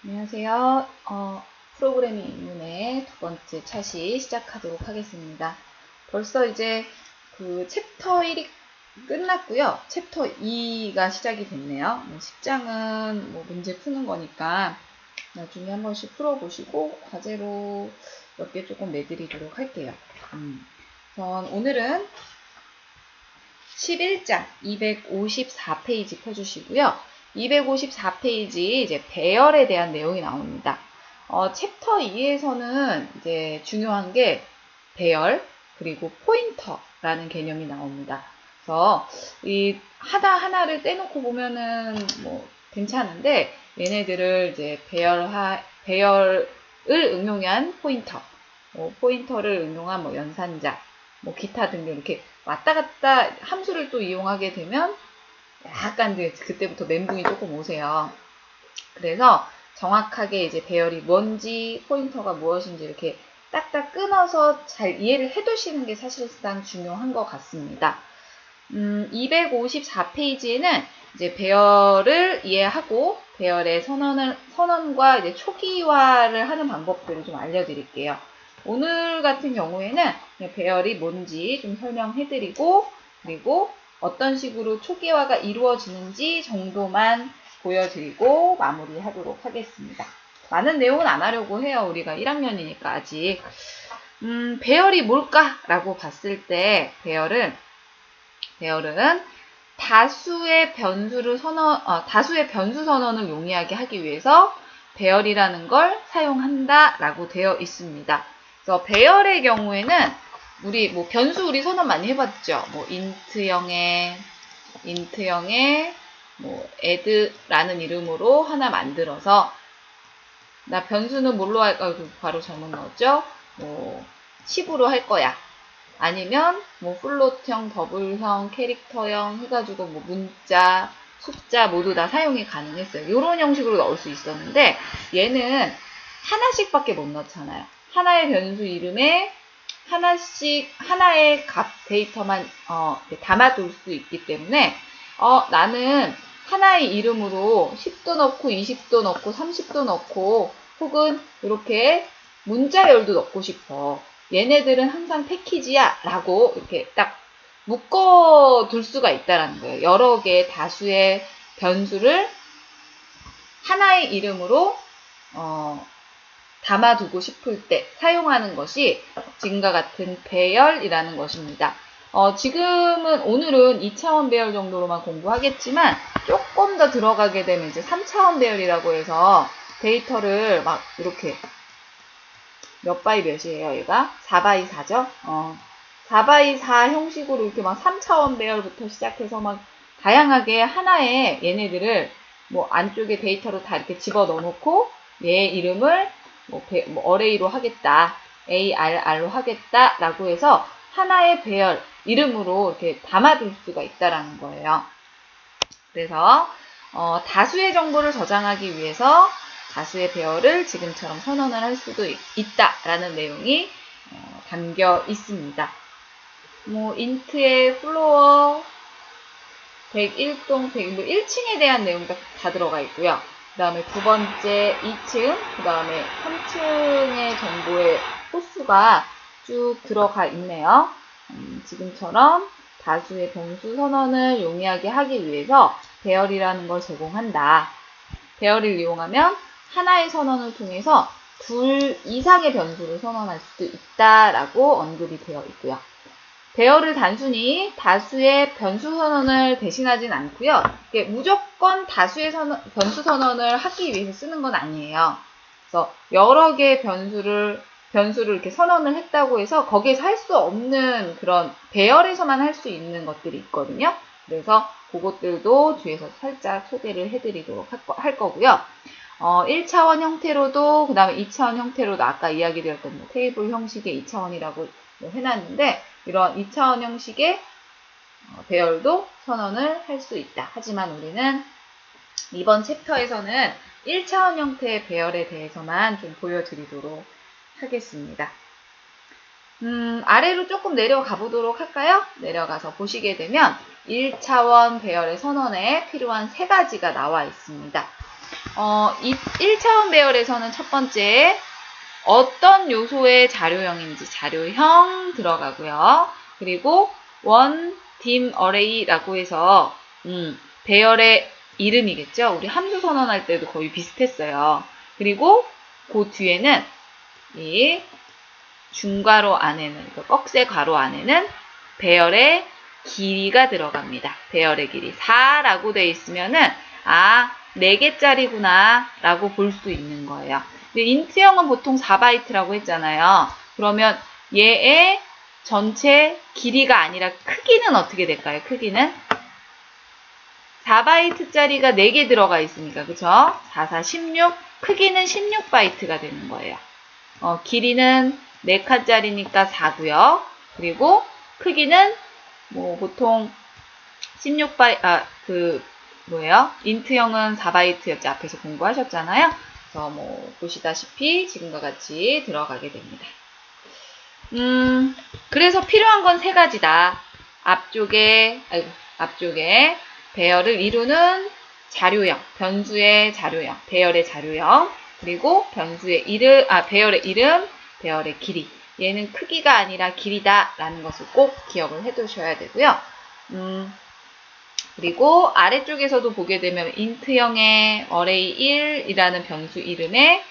안녕하세요. 프로그래밍 입문의 두 번째 차시 시작하도록 하겠습니다. 벌써 이제 그 챕터 1이 끝났고요. 챕터 2가 시작이 됐네요. 10장은 뭐 문제 푸는 거니까 나중에 한 번씩 풀어보시고 과제로 몇 개 조금 내드리도록 할게요. 우선 오늘은 11장 254페이지 펴주시고요. 254페이지 이제 배열에 대한 내용이 나옵니다. 챕터 2에서는 이제 중요한 게 배열 그리고 포인터라는 개념이 나옵니다. 그래서 이 하나를 떼놓고 보면은 뭐 괜찮은데 얘네들을 이제 배열을 응용한 포인터, 포인터를 응용한 뭐 연산자, 뭐 기타 등등 이렇게 왔다 갔다 함수를 또 이용하게 되면 약간 그때부터 멘붕이 조금 오세요. 그래서 정확하게 이제 배열이 뭔지 포인터가 무엇인지 이렇게 딱딱 끊어서 잘 이해를 해두시는 게 사실상 중요한 것 같습니다. 254페이지에는 이제 배열을 이해하고 배열의 선언과 이제 초기화를 하는 방법들을 좀 알려드릴게요. 오늘 같은 경우에는 배열이 뭔지 좀 설명해드리고 그리고 어떤 식으로 초기화가 이루어지는지 정도만 보여드리고 마무리하도록 하겠습니다. 많은 내용은 안 하려고 해요. 우리가 1학년이니까 아직. 배열이 뭘까라고 봤을 때 배열은 다수의 변수 선언을 용이하게 하기 위해서 배열이라는 걸 사용한다라고 되어 있습니다. 그래서 배열의 경우에는 우리 변수 선언 많이 해봤죠. int형에 add라는 이름으로 하나 만들어서 나 변수는 뭘로 할까? 바로 잘못 넣었죠. 10으로 할 거야. 아니면 플롯형, 더블형, 캐릭터형 해가지고 문자, 숫자 모두 다 사용이 가능했어요. 이런 형식으로 넣을 수 있었는데 얘는 하나씩밖에 못 넣잖아요. 하나의 변수 이름에 하나의 값 데이터만 담아둘 수 있기 때문에 나는 하나의 이름으로 10도 넣고 20도 넣고 30도 넣고 혹은 이렇게 문자열도 넣고 싶어. 얘네들은 항상 패키지야 라고 이렇게 딱 묶어둘 수가 있다는 거예요. 여러 개의 다수의 변수를 하나의 이름으로 담아두고 싶을 때 사용하는 것이 지금과 같은 배열이라는 것입니다. 오늘은 2차원 배열 정도로만 공부하겠지만 조금 더 들어가게 되면 이제 3차원 배열이라고 해서 데이터를 막 이렇게 몇 바이 몇이에요, 얘가? 4바이 4죠? 4바이 4 형식으로 이렇게 막 3차원 배열부터 시작해서 막 다양하게 하나의 얘네들을 안쪽에 데이터로 다 이렇게 집어 넣어놓고 얘 이름을 어레이로 하겠다. ARR로 하겠다. 라고 해서 하나의 배열 이름으로 이렇게 담아둘 수가 있다라는 거예요. 그래서 다수의 정보를 저장하기 위해서 다수의 배열을 지금처럼 선언을 할 수도 있다라는 내용이 담겨 있습니다. 인트의 플로어 101동 1층에 대한 내용이 다 들어가 있고요. 그 다음에 두 번째 2층, 그 다음에 3층의 정보의 호수가 쭉 들어가 있네요. 지금처럼 다수의 변수 선언을 용이하게 하기 위해서 배열이라는 걸 제공한다. 배열을 이용하면 하나의 선언을 통해서 둘 이상의 변수를 선언할 수도 있다라고 언급이 되어 있고요. 배열을 단순히 다수의 변수 선언을 대신하진 않고요. 무조건 다수의 변수 선언을 하기 위해서 쓰는 건 아니에요. 그래서 여러 개의 변수를 이렇게 선언을 했다고 해서 거기에서 할 수 없는 그런 배열에서만 할 수 있는 것들이 있거든요. 그래서 그것들도 뒤에서 살짝 소개를 해드리도록 할 거고요. 1차원 형태로도 그 다음에 2차원 형태로도 아까 이야기 드렸던 테이블 형식의 2차원이라고 해놨는데 이런 2차원 형식의 배열도 선언을 할 수 있다. 하지만 우리는 이번 챕터에서는 1차원 형태의 배열에 대해서만 좀 보여드리도록 하겠습니다. 아래로 조금 내려가 보도록 할까요? 내려가서 보시게 되면 1차원 배열의 선언에 필요한 3가지가 나와 있습니다. 이 1차원 배열에서는 첫 번째 어떤 요소의 자료형인지 자료형 들어가고요. 그리고 원, 딤, 어레이라고 해서 배열의 이름이겠죠. 우리 함수 선언할 때도 거의 비슷했어요. 그리고 그 뒤에는 이 중괄호 안에는, 그러니까 꺽쇠 괄호 안에는 배열의 길이가 들어갑니다. 배열의 길이 4라고 되어 있으면은 4개짜리구나 라고 볼 수 있는 거예요. 근데 인트형은 보통 4바이트라고 했잖아요. 그러면 얘의 전체 길이가 아니라 크기는 어떻게 될까요? 크기는 4바이트짜리가 4개 들어가 있으니까, 그쵸? 4, 4, 16, 크기는 16바이트가 되는 거예요. 길이는 4칸짜리니까 4고요. 그리고 크기는 뭐 보통 인트형은 4바이트였죠. 앞에서 공부하셨잖아요. 그래서 뭐 보시다시피 지금과 같이 들어가게 됩니다. 그래서 필요한 건 3가지다. 앞쪽에 배열을 이루는 자료형, 변수의 자료형, 배열의 자료형, 그리고 배열의 이름, 배열의 길이. 얘는 크기가 아니라 길이다 라는 것을 꼭 기억을 해 두셔야 되고요. 그리고 아래쪽에서도 보게 되면 인트형의 array 1이라는 변수 이름에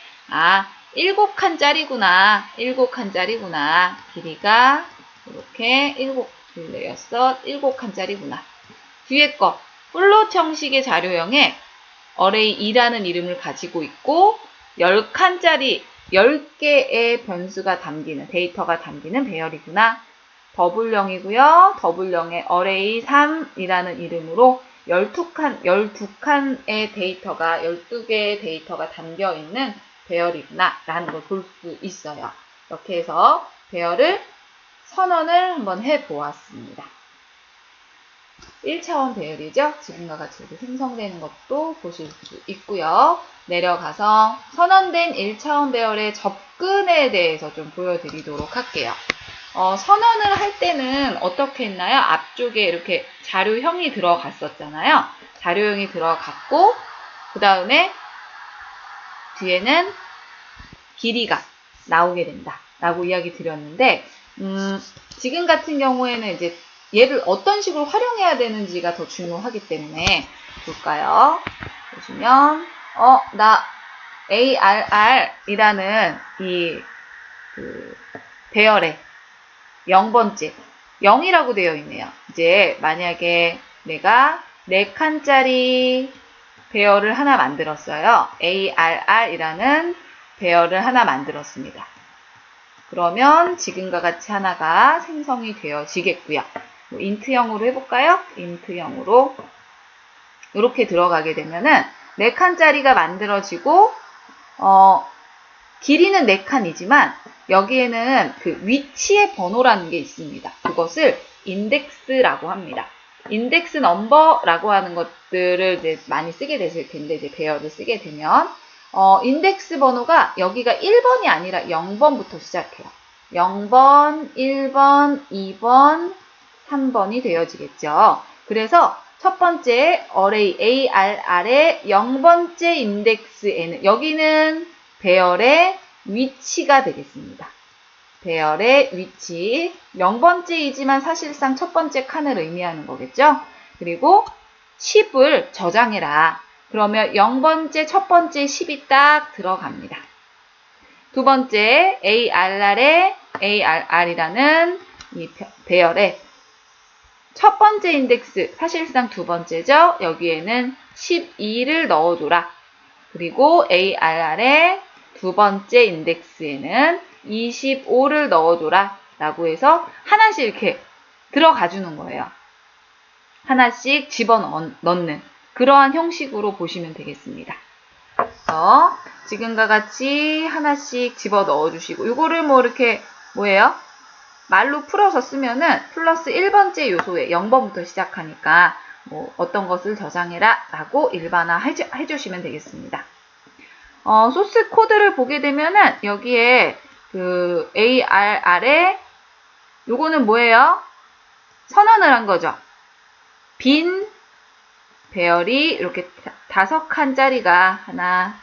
7칸짜리구나. 7칸짜리구나. 길이가 이렇게 7칸짜리구나. 뒤에 거 플롯 형식의 자료형에 array 2라는 이름을 가지고 있고 10칸짜리 10개의 변수가 담기는 데이터가 담기는 배열이구나. 더블형이고요. 더블형의 array 3이라는 이름으로 12칸의 데이터가 12개의 데이터가 담겨 있는 배열이구나 라는 걸 볼 수 있어요. 이렇게 해서 배열을 선언을 한번 해 보았습니다. 1차원 배열이죠. 지금과 같이 이렇게 생성되는 것도 보실 수 있고요. 내려가서 선언된 1차원 배열의 접근에 대해서 좀 보여드리도록 할게요. 선언을 할 때는 어떻게 했나요? 앞쪽에 이렇게 자료형이 들어갔었잖아요. 자료형이 들어갔고 그 다음에 뒤에는 길이가 나오게 된다 라고 이야기 드렸는데 지금 같은 경우에는 이제 얘를 어떤 식으로 활용해야 되는지가 더 중요하기 때문에 볼까요? 보시면 나 ARR이라는 이 배열의 0번째 0이라고 되어 있네요. 이제 만약에 내가 4칸짜리 배열을 하나 만들었어요. ARR이라는 배열을 하나 만들었습니다. 그러면 지금과 같이 하나가 생성이 되어지겠고요. 인트형으로 해볼까요? 인트형으로 이렇게 들어가게 되면은 4칸짜리가 만들어지고 길이는 4칸이지만 여기에는 그 위치의 번호라는 게 있습니다. 그것을 인덱스라고 합니다. 인덱스 넘버라고 하는 것들을 이제 많이 쓰게 되실 텐데 이제 배열을 쓰게 되면 인덱스 번호가 여기가 1번이 아니라 0번부터 시작해요. 0번, 1번, 2번, 3번이 되어지겠죠. 그래서 첫 번째 array ARR의 0번째 인덱스에는 여기는 배열의 위치가 되겠습니다. 배열의 위치 0번째이지만 사실상 첫 번째 칸을 의미하는 거겠죠. 그리고 10을 저장해라. 그러면 0번째 첫 번째 10이 딱 들어갑니다. 두 번째 ARR이라는 이 배열의 첫 번째 인덱스, 사실상 두 번째죠. 여기에는 12를 넣어줘라. 그리고 ARR의 두 번째 인덱스에는 25를 넣어줘라. 라고 해서 하나씩 이렇게 들어가 주는 거예요. 하나씩 집어넣는 그러한 형식으로 보시면 되겠습니다. 그래서 지금과 같이 하나씩 집어넣어 주시고 이거를 뭐 이렇게 뭐예요? 말로 풀어서 쓰면은 플러스 1번째 요소에 0번부터 시작하니까 뭐 어떤 것을 저장해라 라고 일반화 해주시면 되겠습니다. 소스 코드를 보게 되면은 여기에 그 ARR에 요거는 뭐예요? 선언을 한 거죠. 빈 배열이 이렇게 다섯 칸짜리가 하나,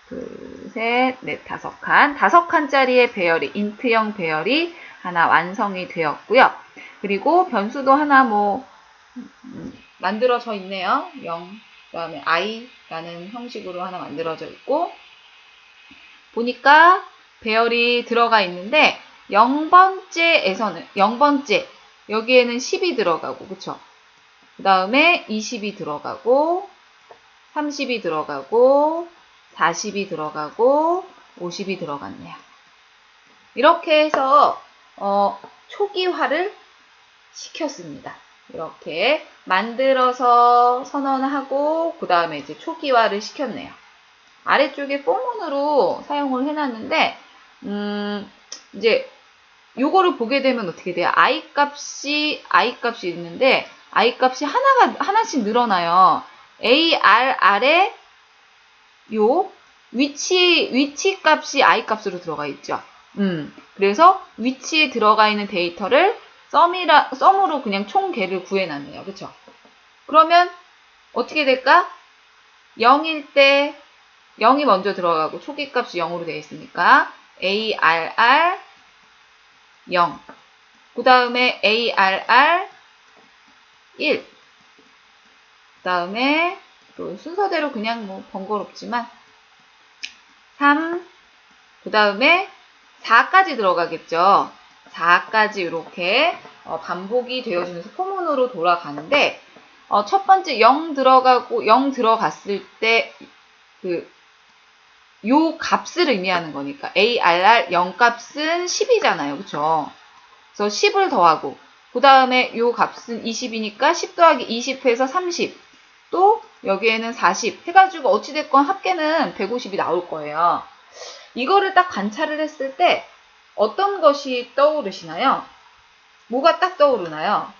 둘, 셋, 넷, 다섯 칸. 다섯 칸짜리의 배열이, 인트형 배열이 하나 완성이 되었고요. 그리고 변수도 하나 만들어져 있네요. 0, 그 다음에 i라는 형식으로 하나 만들어져 있고, 보니까 배열이 들어가 있는데 0번째에서는 0번째 여기에는 10이 들어가고, 그쵸? 그 다음에 20이 들어가고 30이 들어가고 40이 들어가고 50이 들어갔네요. 이렇게 해서 초기화를 시켰습니다. 이렇게 만들어서 선언하고 그 다음에 이제 초기화를 시켰네요. 아래쪽에 포문으로 사용을 해놨는데 이제 요거를 보게 되면 어떻게 돼요? i 값이 있는데 i 값이 하나씩 늘어나요. ar에 요 위치 값이 i 값으로 들어가 있죠. 그래서 위치에 들어가 있는 데이터를 썸으로 그냥 총 개를 구해놨네요. 그쵸? 그러면 어떻게 될까? 0일 때 0이 먼저 들어가고 초기 값이 0으로 되어 있으니까 arr 0. 그 다음에 arr 1. 그 다음에 또 순서대로 그냥 번거롭지만 3. 그 다음에 4까지 들어가겠죠. 4까지 이렇게 반복이 되어지면서 포문으로 돌아가는데 첫 번째 0 들어갔을 때 요 값을 의미하는 거니까 arr 0 값은 10이잖아요. 그쵸? 그래서 10을 더하고 그 다음에 요 값은 20이니까 10 더하기 20 해서 30. 또 여기에는 40 해가지고 어찌됐건 합계는 150이 나올 거예요. 이거를 딱 관찰을 했을 때 어떤 것이 떠오르시나요? 뭐가 딱 떠오르나요?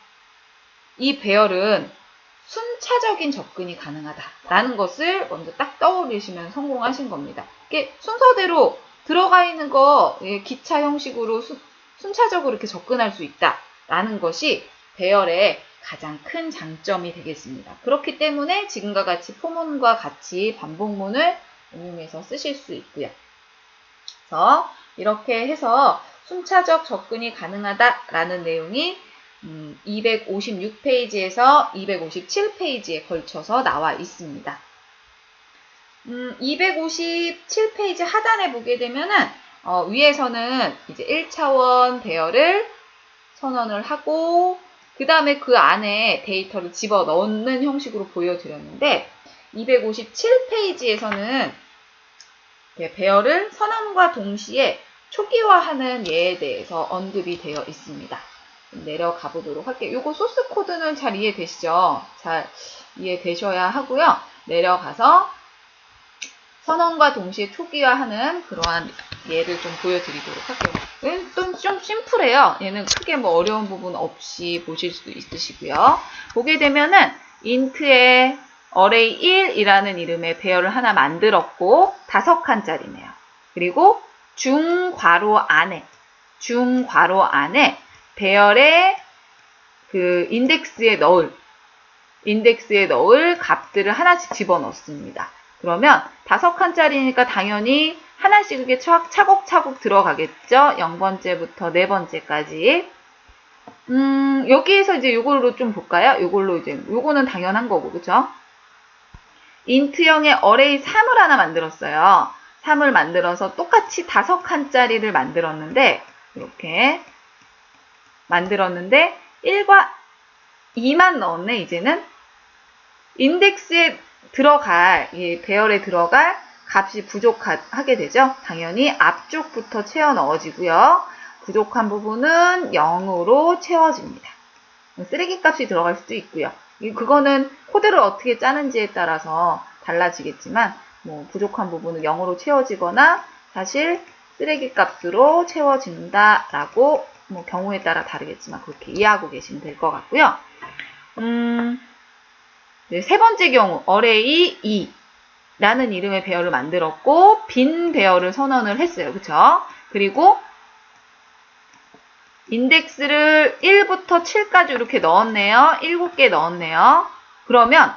이 배열은 순차적인 접근이 가능하다라는 것을 먼저 딱 떠올리시면 성공하신 겁니다. 이게 순서대로 들어가 있는 거 기차 형식으로 순차적으로 이렇게 접근할 수 있다라는 것이 배열의 가장 큰 장점이 되겠습니다. 그렇기 때문에 지금과 같이 포문과 같이 반복문을 응용해서 쓰실 수 있고요. 그래서 이렇게 해서 순차적 접근이 가능하다라는 내용이 256페이지에서 257페이지에 걸쳐서 나와 있습니다. 257페이지 하단에 보게 되면은 위에서는 이제 1차원 배열을 선언을 하고 그 다음에 그 안에 데이터를 집어넣는 형식으로 보여드렸는데 257페이지에서는 배열을 선언과 동시에 초기화하는 예에 대해서 언급이 되어 있습니다. 내려가 보도록 할게요. 요거 소스 코드는 잘 이해되시죠? 잘 이해되셔야 하고요. 내려가서 선언과 동시에 초기화하는 그러한 예를 좀 보여드리도록 할게요. 좀 심플해요. 얘는 크게 어려운 부분 없이 보실 수 있으시고요. 보게 되면은 int의 array 1이라는 이름의 배열을 하나 만들었고 5칸짜리네요. 그리고 중괄호 안에 배열의 인덱스에 넣을 값들을 하나씩 집어넣습니다. 그러면 5칸짜리니까 당연히 하나씩 이렇게 차곡차곡 들어가겠죠. 0번째부터 4번째까지. 여기에서 이제 요걸로 좀 볼까요? 요거는 당연한 거고, 그쵸? int형의 array 3을 하나 만들었어요. 3을 만들어서 똑같이 5칸짜리를 만들었는데, 이렇게 만들었는데, 1과 2만 넣었네, 이제는. 인덱스에 배열에 들어갈 값이 부족하게 되죠. 당연히 앞쪽부터 채워 넣어지고요. 부족한 부분은 0으로 채워집니다. 쓰레기 값이 들어갈 수도 있고요. 그거는 코드를 어떻게 짜는지에 따라서 달라지겠지만 부족한 부분은 0으로 채워지거나 사실 쓰레기 값으로 채워진다라고 경우에 따라 다르겠지만 그렇게 이해하고 계시면 될 것 같고요. 네, 세 번째 경우 array 2라는 이름의 배열을 만들었고 빈 배열을 선언을 했어요. 그쵸? 그리고 인덱스를 1부터 7까지 이렇게 넣었네요. 7개 넣었네요. 그러면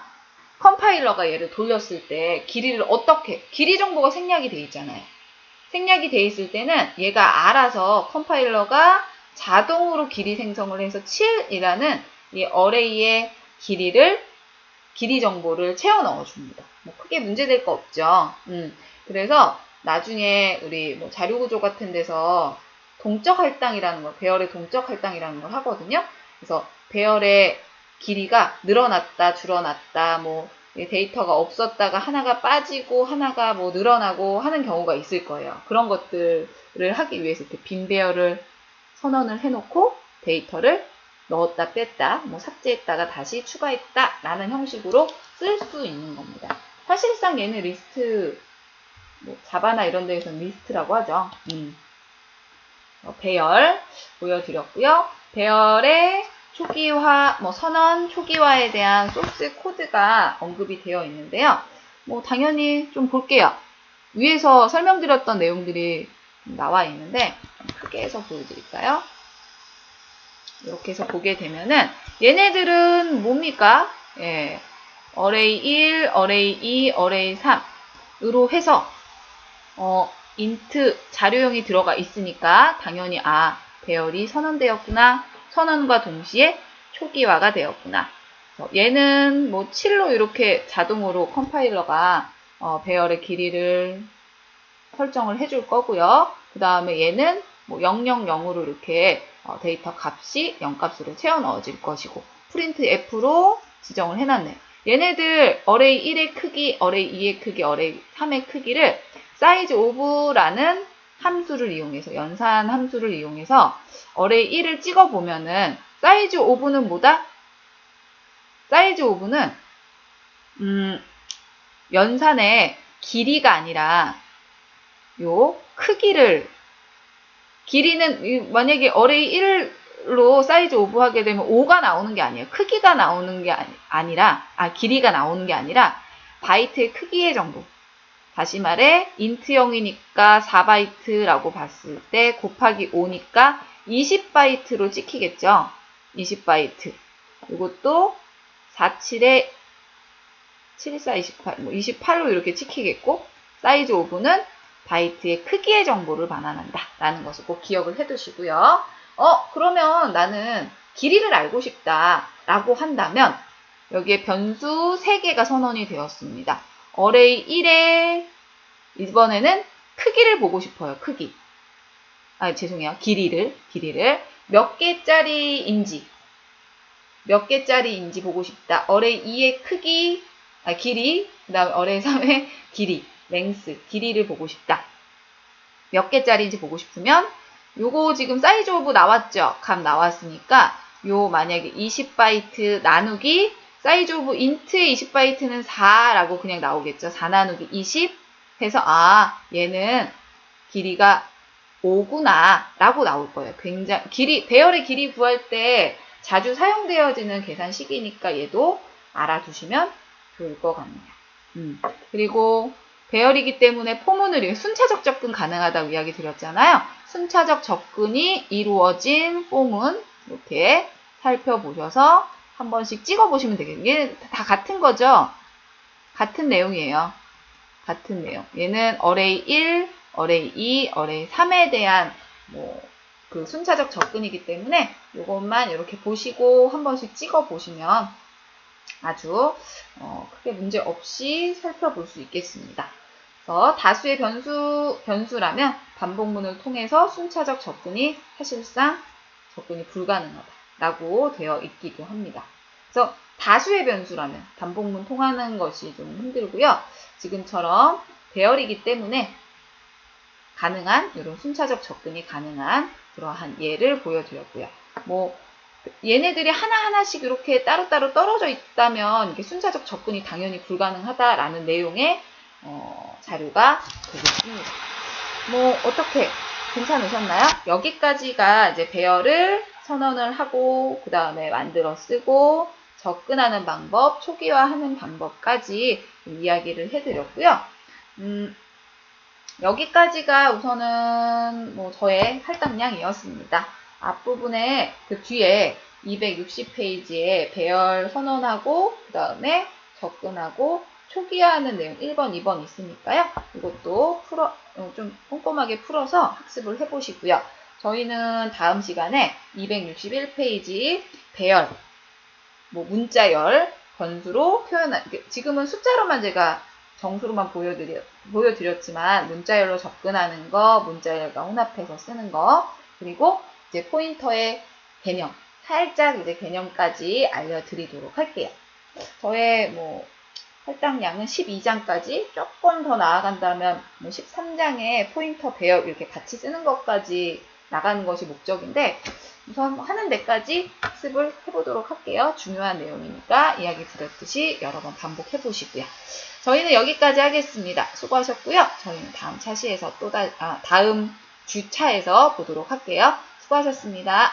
컴파일러가 얘를 돌렸을 때 길이를 어떻게, 길이 정보가 생략이 돼 있잖아요. 생략이 돼 있을 때는 얘가 알아서 컴파일러가 자동으로 길이 생성을 해서 7이라는 이 어레이의 길이 정보를 채워 넣어줍니다. 뭐 크게 문제될 거 없죠. 그래서 나중에 우리 뭐 자료구조 같은 데서 동적 할당이라는 걸, 배열의 동적 할당이라는 걸 하거든요. 그래서 배열의 길이가 늘어났다, 줄어났다, 뭐 데이터가 없었다가 하나가 빠지고 하나가 뭐 늘어나고 하는 경우가 있을 거예요. 그런 것들을 하기 위해서 이렇게 빈 배열을 선언을 해놓고 데이터를 넣었다 뺐다, 뭐 삭제했다가 다시 추가했다 라는 형식으로 쓸 수 있는 겁니다. 사실상 얘는 리스트, 뭐 자바나 이런 데에서는 리스트라고 하죠. 배열 보여드렸고요. 배열의 초기화, 뭐 선언 초기화에 대한 소스 코드가 언급이 되어 있는데요. 뭐 당연히 좀 볼게요. 위에서 설명드렸던 내용들이 나와 있는데 크게 해서 보여드릴까요? 이렇게 해서 보게 되면은 얘네들은 뭡니까? 예, 어레이 1, 어레이 2, 어레이 3으로 해서 인트 자료형이 들어가 있으니까 당연히 배열이 선언되었구나. 선언과 동시에 초기화가 되었구나. 얘는 뭐 7로 이렇게 자동으로 컴파일러가 배열의 길이를 설정을 해줄 거고요. 그 다음에 얘는 뭐 000으로 이렇게 데이터 값이 0값으로 채워 넣어질 것이고 프린트 F로 지정을 해놨네요. 얘네들 어레이 1의 크기, 어레이 2의 크기, 어레이 3의 크기를 size of라는 함수를 이용해서, 연산 함수를 이용해서 어레이 1을 찍어보면은 size of는 뭐다? size of는 연산의 길이가 아니라 요 크기를, 길이는 만약에 어레이 1로 사이즈 오브 하게 되면 5가 나오는 게 아니에요. 크기가 나오는 게 아니라 길이가 나오는 게 아니라 바이트의 크기의 정보. 다시 말해 인트형이니까 4바이트라고 봤을 때 곱하기 5니까 20바이트로 찍히겠죠. 20바이트. 이것도 47에 74, 28, 뭐 28로 이렇게 찍히겠고 사이즈 오브는 바이트의 크기의 정보를 반환한다 라는 것을 꼭 기억을 해 두시고요. 그러면 나는 길이를 알고 싶다 라고 한다면 여기에 변수 3개가 선언이 되었습니다. 어레이 1에 이번에는 크기를 보고 싶어요. 크기. 죄송해요. 길이를 몇 개짜리인지 보고 싶다. 어레이 2의 크기, 길이, 그 다음에 어레이 3의 길이, 랭스, 길이를 보고 싶다. 몇 개짜리인지 보고 싶으면 요거 지금 사이즈 오브 나왔죠? 값 나왔으니까 요 만약에 20바이트 나누기 사이즈 오브 인트의 20바이트는 4라고 그냥 나오겠죠. 4 나누기 20 해서 얘는 길이가 5구나 라고 나올 거예요. 굉장히 배열의 길이 구할 때 자주 사용되어지는 계산식이니까 얘도 알아두시면 좋을 것 같네요. 그리고 배열이기 때문에 포문을 순차적 접근 가능하다고 이야기 드렸잖아요. 순차적 접근이 이루어진 포문 이렇게 살펴보셔서 한 번씩 찍어보시면 되겠네요. 얘는 다 같은 거죠? 같은 내용이에요. 같은 내용. 얘는 어레이 1, 어레이 2, 어레이 3에 대한 그 순차적 접근이기 때문에 이것만 이렇게 보시고 한 번씩 찍어보시면 아주 크게 문제 없이 살펴볼 수 있겠습니다. 그래서 다수의 변수라면 반복문을 통해서 순차적 접근이 사실상 접근이 불가능하다라고 되어 있기도 합니다. 그래서 다수의 변수라면 반복문 통하는 것이 좀 힘들고요. 지금처럼 배열이기 때문에 가능한 이런 순차적 접근이 가능한 그러한 예를 보여드렸고요. 얘네들이 하나하나씩 이렇게 따로따로 떨어져 있다면 이게 순차적 접근이 당연히 불가능하다라는 내용의 자료가 되겠습니다. 어떻게 괜찮으셨나요? 여기까지가 이제 배열을 선언을 하고 그 다음에 만들어 쓰고 접근하는 방법, 초기화하는 방법까지 이야기를 해드렸고요. 여기까지가 우선은 저의 할당량이었습니다. 앞부분에 그 뒤에 260페이지에 배열 선언하고 그 다음에 접근하고 초기화하는 내용 1번, 2번 있으니까요. 이것도 좀 꼼꼼하게 풀어서 학습을 해보시고요. 저희는 다음 시간에 261페이지 배열, 문자열, 변수로 지금은 숫자로만 제가 정수로만 보여드렸지만 문자열로 접근하는 거, 문자열과 혼합해서 쓰는 거, 그리고 이제 포인터의 개념, 살짝 이제 개념까지 알려드리도록 할게요. 저의 할당량은 12장까지 조금 더 나아간다면 13장에 포인터 배열 이렇게 같이 쓰는 것까지 나가는 것이 목적인데 우선 하는 데까지 학습을 해보도록 할게요. 중요한 내용이니까 이야기 드렸듯이 여러 번 반복해 보시고요. 저희는 여기까지 하겠습니다. 수고하셨고요. 저희는 다음 차시에서 다음 주차에서 보도록 할게요. 수고하셨습니다.